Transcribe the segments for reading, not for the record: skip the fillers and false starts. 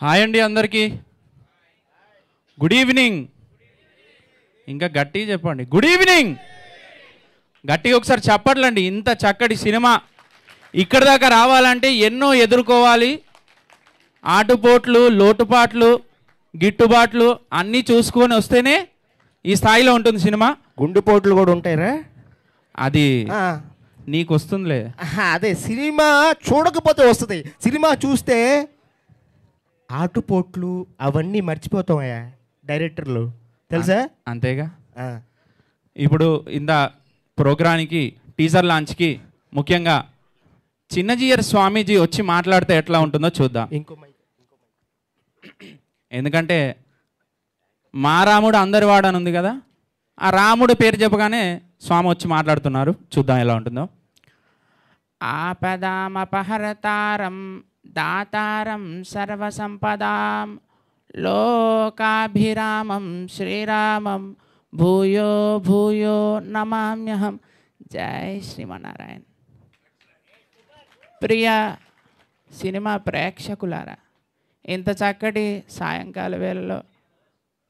Hi అండి అందరికీ. Good evening. ఇంకా గట్టిగా చెప్పండి, గుడ్ ఈవినింగ్. గట్టిగా ఒకసారి చెప్పట్లండి. ఇంత చక్కటి సినిమా ఇక్కడి దాకా రావాలంటే ఎన్నో ఎదుర్కోవాలి. ఆటుపోట్లు, లోటుపాట్లు, గిట్టుబాట్లు అన్నీ చూసుకొని వస్తేనే ఈ స్థాయిలో ఉంటుంది సినిమా. గుండెపోట్లు కూడా ఉంటాయిరా? అది నీకు వస్తుందిలే. అదే సినిమా చూడకపోతే వస్తుంది, సినిమా చూస్తే ఆటుపోట్లు అవన్నీ మర్చిపోతామయ్యా డైరెక్టర్లు, తెలుసా? అంతేగా. ఇప్పుడు ఇంత ప్రోగ్రామ్కి టీజర్ లాంచ్కి ముఖ్యంగా చిన్నజీయర్ స్వామీజీ వచ్చి మాట్లాడితే ఎట్లా ఉంటుందో చూద్దాం. ఎందుకంటే మా రాముడు అందరి వాడని ఉంది కదా, ఆ రాముడు పేరు చెప్పగానే స్వామి వచ్చి మాట్లాడుతున్నారు. చూద్దాం ఎలా ఉంటుందో. ఆపదామపహరతారం దాతారం సర్వసంపదాం లోకాభిరామం శ్రీరామం భూయో భూయో నమామ్యహం. జై శ్రీమన్నారాయణ. ప్రియ సినిమా ప్రేక్షకులారా, ఇంత చక్కటి సాయంకాల వేళలో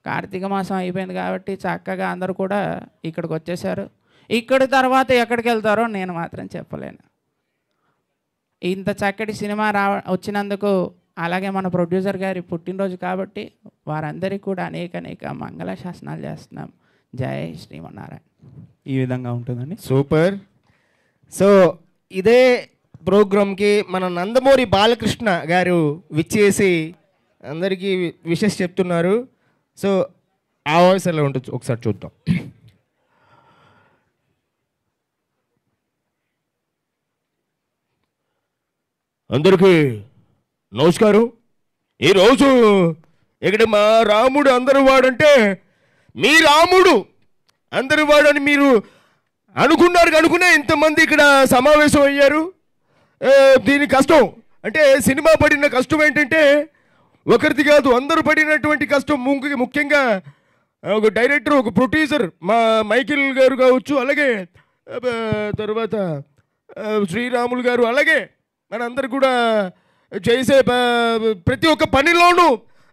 కార్తీక మాసం అయిపోయింది కాబట్టి చక్కగా అందరూ కూడా ఇక్కడికి వచ్చేసారు. ఇక్కడి తర్వాత ఎక్కడికి వెళ్తారో నేను మాత్రం చెప్పలేను. ఇంత చక్కటి సినిమా వచ్చినందుకు, అలాగే మన ప్రొడ్యూసర్ గారి పుట్టినరోజు కాబట్టి వారందరికీ కూడా అనేక మంగళ శాసనాలు చేస్తున్నాం. జై శ్రీమన్నారాయణ. ఈ విధంగా ఉంటుందండి. సూపర్. సో ఇదే ప్రోగ్రామ్కి మన నందమూరి బాలకృష్ణ గారు విచ్చేసి అందరికీ విషెస్ చెప్తున్నారు. సో ఆ వాయిస్ ఎలా ఉంటుంది ఒకసారి చూద్దాం. అందరికీ నమస్కారం. ఈరోజు ఇక్కడ మా రాముడు అందరి వాడంటే మీ రాముడు అందరి వాడని మీరు అనుకునే ఇంతమంది ఇక్కడ సమావేశం అయ్యారు. దీని కష్టం అంటే సినిమా పడిన కష్టం ఏంటంటే ఒకరిది కాదు, అందరూ పడినటువంటి కష్టం. ముఖ్యంగా ఒక డైరెక్టర్, ఒక ప్రొడ్యూసర్ మా మైకిల్ గారు కావచ్చు, అలాగే తర్వాత శ్రీరాములు గారు, అలాగే మనందరు కూడా చేసే ప్రతి ఒక్క పనిలోనూ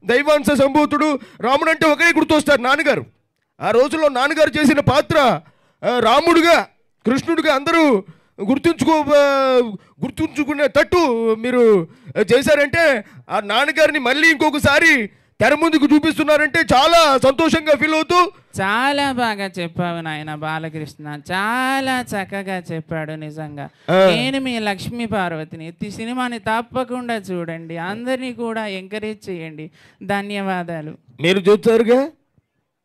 దైవాంశ సంభూతుడు రాముడు అంటే ఒకరే గుర్తొస్తారు, నాన్నగారు. ఆ రోజుల్లో నాన్నగారు చేసిన పాత్ర రాముడుగా, కృష్ణుడిగా అందరూ గుర్తుంచుకునేటట్టు మీరు చేశారంటే, ఆ నాన్నగారిని మళ్ళీ ఇంకొకసారి తెర ముందుకు చూపిస్తున్నారంటే చాలా సంతోషంగా ఫీల్ అవుతూ. చాలా బాగా చెప్పావు నాయన బాలకృష్ణ, చాలా చక్కగా చెప్పాడు. నిజంగా నేను మీ లక్ష్మీ పార్వతిని. ఈ సినిమాని తప్పకుండా చూడండి, అందరినీ కూడా ఎంకరేజ్ చేయండి. ధన్యవాదాలు. మీరు చూస్తారుగా,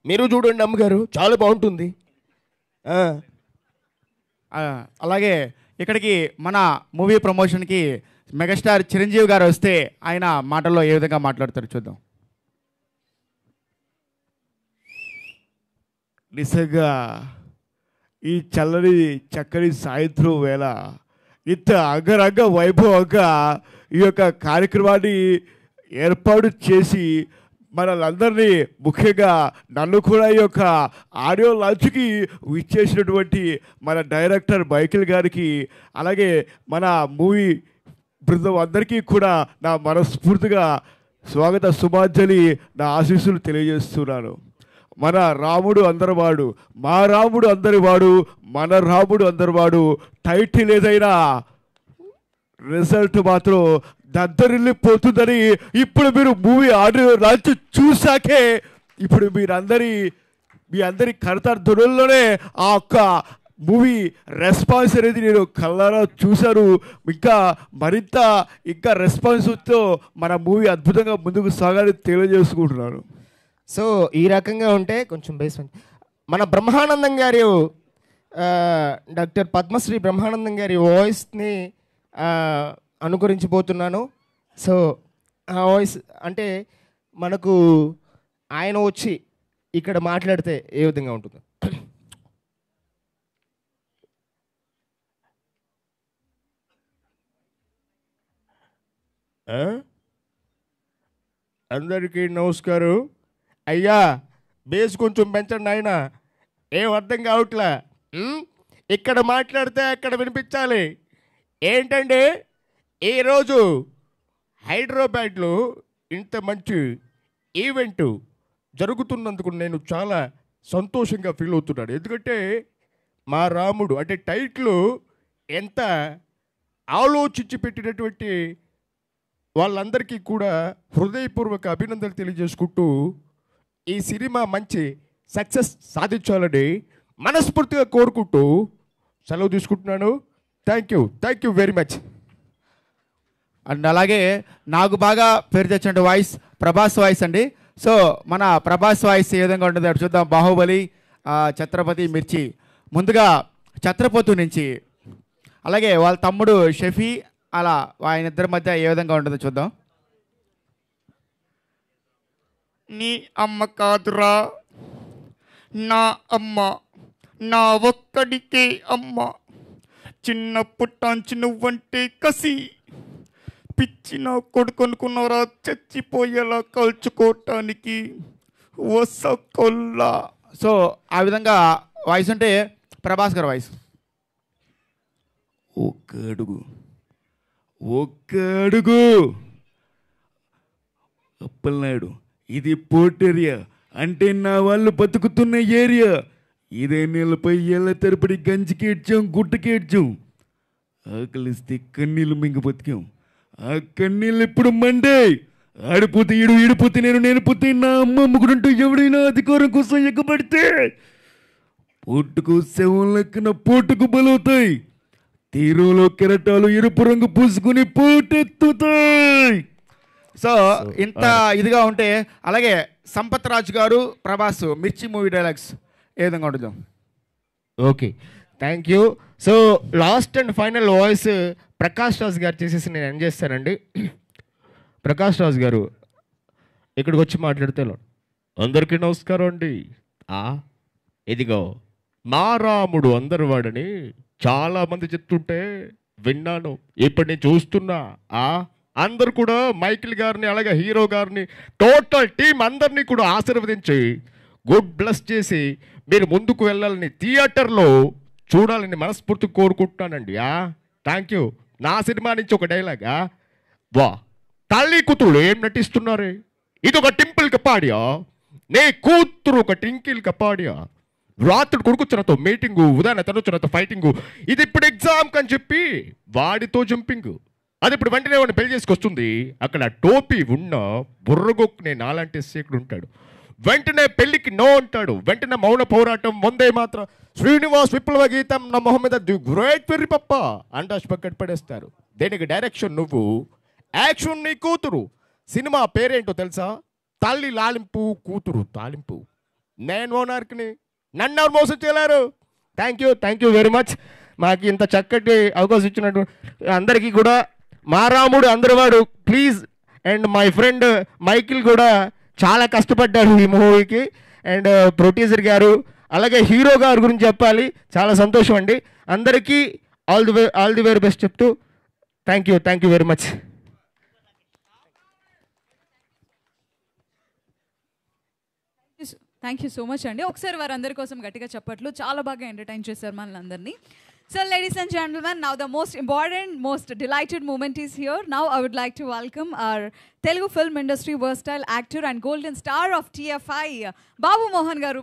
మీరు చూడండి అమ్మగారు, చాలా బాగుంటుంది. అలాగే ఇక్కడికి మన మూవీ ప్రమోషన్కి మెగాస్టార్ చిరంజీవి గారు వస్తే ఆయన మాటల్లో ఏ విధంగా మాట్లాడతారు చూద్దాం. నిజంగా ఈ చక్కని సాయంత్రం వేళ ఇంత అంగరంగ వైభవంగా ఈ యొక్క కార్యక్రమాన్ని ఏర్పాటు చేసి మనలందరినీ, ముఖ్యంగా నన్ను కూడా ఈ యొక్క ఆడియో లాంచ్కి విచ్చేసినటువంటి మన డైరెక్టర్ మైకిల్ గారికి, అలాగే మన మూవీ బృందం అందరికీ కూడా నా మనస్ఫూర్తిగా స్వాగత సుమాంజలి, నా ఆశీస్సులు తెలియజేస్తున్నాను. మన రాముడు అందరివాడు, మా రాముడు అందరివాడు, మన రాముడు అందరివాడు టైటిల్ ఏదైనా రిజల్ట్ మాత్రం దద్దరిల్లిపోతుందని ఇప్పుడు మీరు మూవీ ఆడియో లాంచ్ చూసాకే ఇప్పుడు మీ అందరి కరతార్థులలోనే ఆ ఒక్క మూవీ రెస్పాన్స్ అనేది నేను కళ్ళారా చూశాను. ఇంకా రెస్పాన్స్తో మన మూవీ అద్భుతంగా ముందుకు సాగాలని తెలియజేసుకుంటున్నాను. సో ఈ రకంగా ఉంటే కొంచెం బేస్ మన బ్రహ్మానందం గారి డాక్టర్ పద్మశ్రీ బ్రహ్మానందం గారి వాయిస్ని అనుకరించిపోతున్నాను. సో ఆ వాయిస్ అంటే మనకు ఆయన వచ్చి ఇక్కడ మాట్లాడితే ఏ విధంగా ఉంటుంది? అందరికీ నమస్కారం. అయ్యా బేస్ కొంచెం పెంచండి ఆయన, ఏం అర్థం కావట్లే. ఇక్కడ మాట్లాడితే అక్కడ వినిపించాలి. ఏంటంటే ఈరోజు హైదరాబాద్లో ఇంత మంచి ఈవెంట్ జరుగుతున్నందుకు నేను చాలా సంతోషంగా ఫీల్ అవుతున్నాను. ఎందుకంటే మా రాముడు అంటే టైటిల్ ఎంత ఆలోచించి పెట్టినటువంటి వాళ్ళందరికీ కూడా హృదయపూర్వక అభినందనలు తెలియజేసుకుంటూ ఈ సినిమా మంచి సక్సెస్ సాధించాలని మనస్ఫూర్తిగా కోరుకుంటూ సెలవు తీసుకుంటున్నాను. Thank you very much. And అలాగే నాకు బాగా పేరు తెచ్చిన వాయిస్ ప్రభాస్ వాయిస్ అండి. సో మన ప్రభాస్ వాయిస్ ఏ విధంగా ఉంటుంది అటు చూద్దాం. బాహుబలి, ఛత్రపతి, మిర్చి. ముందుగా ఛత్రపతి నుంచి, అలాగే వాళ్ళ తమ్ముడు షఫీ, అలా ఆయన ఇద్దరి మధ్య ఏ విధంగా ఉంటుందో చూద్దాం. నీ అమ్మ కాదురా నా అమ్మ, నా ఒక్కడికే అమ్మ. చిన్న పుట్టాంచి నువ్వంటే కసి, పిచ్చిన కొడుకొనుకున్నారా చచ్చిపోయేలా కలుచుకోవటానికి వసకొల్లా. సో ఆ విధంగా వాయిస్ అంటే ప్రభాస్ గారు వాయిస్. ఒక్క అడుగు అప్పలనాయుడు, ఇది పోర్ట్ ఏరియా అంటే నా వాళ్ళు బతుకుతున్న ఏరియా. ఇదే నెలపై ఏళ్ళ తరపడి గంజికేడ్చాం, గుట్టకేడ్చాం. ఆకలిస్తే కన్నీళ్ళు మింగ బతికాం. ఆ కన్నీళ్ళు ఇప్పుడు మండే. ఆడిపోతే ఈడిపోతే నేను పోతే నా అమ్మ ముగ్గురుంటూ ఎవడైనా అధికారం కోసం ఎగ్గబడితే పోటుకు శవం లెక్కన పోటుకు బలవుతాయి. తీరులో కెరటాలు ఎరుపు రంగు పూసుకుని పోటెత్తుతాయి. సో ఇంత ఇదిగా ఉంటే అలాగే సంపత్ రాజు గారు ప్రభాస్ మిర్చి మూవీ డైలాగ్స్ ఏ విధంగా ఉంటుంది? Okay, thank you. So last and final voice Prakash Raj గారు చేసేసి నేను ఎండ్ చేస్తానండి. ప్రకాష్ రాజ్ గారు ఇక్కడికి వచ్చి మాట్లాడితే, అందరికీ నమస్కారం అండి. ఇదిగో మా రాముడు అందరు వాడని చాలామంది చెప్తుంటే విన్నాను, ఇప్పుడు నేను చూస్తున్నా. అందరు కూడా మైకిల్ గారిని అలాగే హీరో గారిని టోటల్ టీం అందరినీ కూడా ఆశీర్వదించి గుడ్ బ్లెస్ చేసి మీరు ముందుకు వెళ్ళాలని థియేటర్లో చూడాలని మనస్ఫూర్తి కోరుకుంటున్నానండి. Thank you. నా సినిమా నుంచి ఒక డైలాగా, వా తల్లి కూతురు ఏం నటిస్తున్నారే, ఇది ఒక టింపుల్ కపాడియా, నే కూతురు ఒక టింకిల్ కపాడియా, రాత్రి కొడుకుచ్చినతో మీటింగు, ఉదయాన్నే తనొచ్చినతో ఫైటింగు, ఇది ఇప్పుడు ఎగ్జామ్ అని చెప్పి వాడితో జంపింగ్, అది ఇప్పుడు వెంటనే వాడిని పెళ్లి చేసుకొస్తుంది. అక్కడ టోపీ ఉన్న బుర్రగొక్కునే నాలాంటి సేకుడు ఉంటాడు, వెంటనే పెళ్లికి నో అంటాడు, వెంటనే మౌన పోరాటం, వందే మాత్రం, శ్రీనివాస్ విప్లవ గీతం, నా మొహం మీద ది గ్రేట్ వెర్రి పప్ప అంటాష్ పక్కన పడేస్తారు. దేనికి డైరెక్షన్ నువ్వు, యాక్షన్ నీ కూతురు. సినిమా పేరేంటో తెలుసా? తల్లి లాలింపు, కూతురు తాలింపు. నేను ఓనర్కిని, నన్ను ఎవరు మోసం చేయలేరు. Thank you very much. మాకు ఇంత చక్కటి అవకాశం ఇచ్చినట్టు అందరికీ కూడా మా రాముడు అందరివాడు please. And my friend Michael కూడా చాలా కష్టపడ్డాడు ఈ మూవీకి. అండ్ ప్రొడ్యూసర్ గారు అలాగే హీరో గారి గురించి చెప్పాలి, చాలా సంతోషం అండి. అందరికీ ఆల్ ది వెరీ బెస్ట్ చెప్తూ thank you very much. Thank you so much అండి. ఒకసారి వారందరి కోసం గట్టిగా చెప్పట్లు. చాలా బాగా ఎంటర్టైన్ చేశారు మనల్ని అందరినీ. So ladies and gentlemen, now the most important, most delighted moment is here. Now I would like to welcome our Telugu film industry versatile actor and golden star of TFI, Babu Mohan garu.